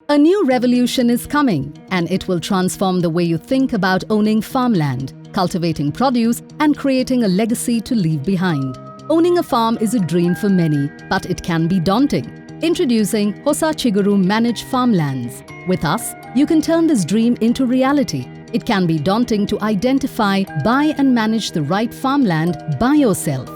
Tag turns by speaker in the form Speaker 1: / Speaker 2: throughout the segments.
Speaker 1: A new revolution is coming, and it will transform the way you think about owning farmland, cultivating produce, and creating a legacy to leave behind. Owning a farm is a dream for many, but it can be daunting. Introducing Hosa Chiguru Managed Farmlands. With us, you can turn this dream into reality. It can be daunting to identify, buy and manage the right farmland by yourself.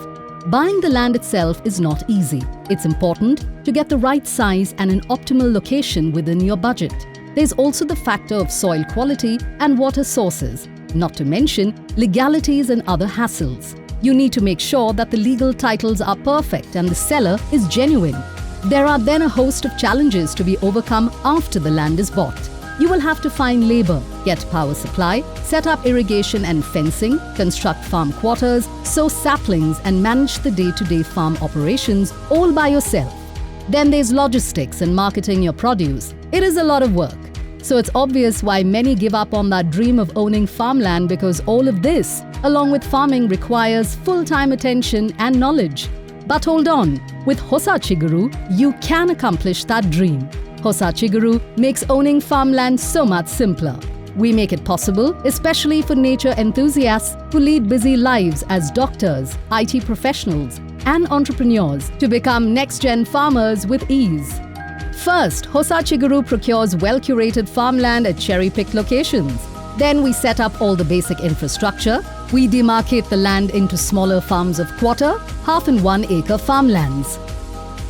Speaker 1: Buying the land itself is not easy. It's important to get the right size and an optimal location within your budget. There's also the factor of soil quality and water sources, not to mention legalities and other hassles. You need to make sure that the legal titles are perfect and the seller is genuine. There are then a host of challenges to be overcome after the land is bought. You will have to find labor, get power supply, set up irrigation and fencing, construct farm quarters, sow saplings and manage the day-to-day farm operations all by yourself. Then there's logistics and marketing your produce. It is a lot of work. So it's obvious why many give up on that dream of owning farmland, because all of this, along with farming, requires full-time attention and knowledge. But hold on, with Hosa Chiguru, you can accomplish that dream. Hosa Chiguru makes owning farmland so much simpler. We make it possible, especially for nature enthusiasts who lead busy lives as doctors, IT professionals, and entrepreneurs, to become next-gen farmers with ease. First, Hosa Chiguru procures well-curated farmland at cherry-picked locations. Then we set up all the basic infrastructure. We demarcate the land into smaller farms of quarter, half and 1 acre farmlands.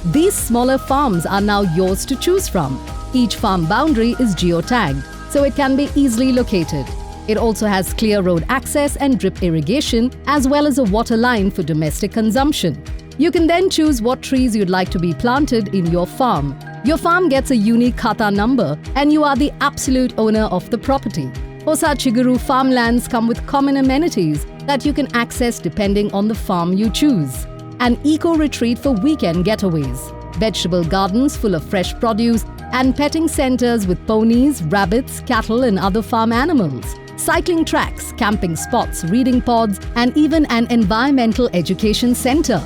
Speaker 1: These smaller farms are now yours to choose from. Each farm boundary is geotagged, so it can be easily located. It also has clear road access and drip irrigation, as well as a water line for domestic consumption. You can then choose what trees you'd like to be planted in your farm. Your farm gets a unique Khata number, and you are the absolute owner of the property. Hosa Chiguru farmlands come with common amenities that you can access depending on the farm you choose. An eco-retreat for weekend getaways, vegetable gardens full of fresh produce, and petting centers with ponies, rabbits, cattle, and other farm animals, cycling tracks, camping spots, reading pods, and even an environmental education center.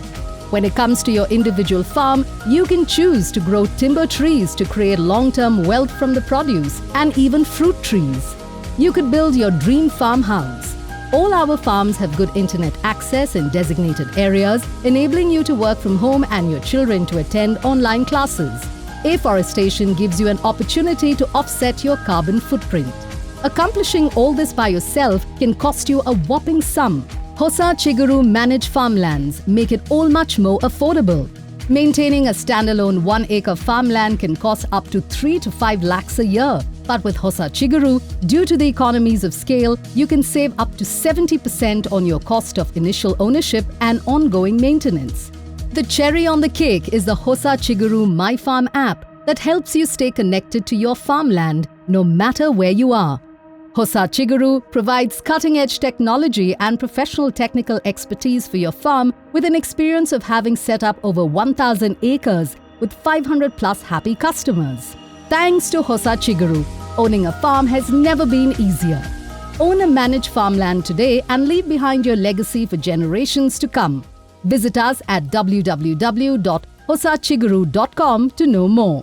Speaker 1: When it comes to your individual farm, you can choose to grow timber trees to create long-term wealth from the produce, and even fruit trees. You could build your dream farmhouse. All our farms have good internet access in designated areas, enabling you to work from home and your children to attend online classes. Afforestation gives you an opportunity to offset your carbon footprint. Accomplishing all this by yourself can cost you a whopping sum. Hosa Chiguru Managed Farmlands make it all much more affordable. Maintaining a standalone 1 acre farmland can cost up to 3 to 5 lakhs a year. But with Hosa Chiguru, due to the economies of scale, you can save up to 70% on your cost of initial ownership and ongoing maintenance. The cherry on the cake is the Hosa Chiguru My Farm app that helps you stay connected to your farmland no matter where you are. Hosa Chiguru provides cutting-edge technology and professional technical expertise for your farm, with an experience of having set up over 1,000 acres with 500 plus happy customers. Thanks to Hosa Chiguru, owning a farm has never been easier. Own a managed farmland today and leave behind your legacy for generations to come. Visit us at www.hosachiguru.com to know more.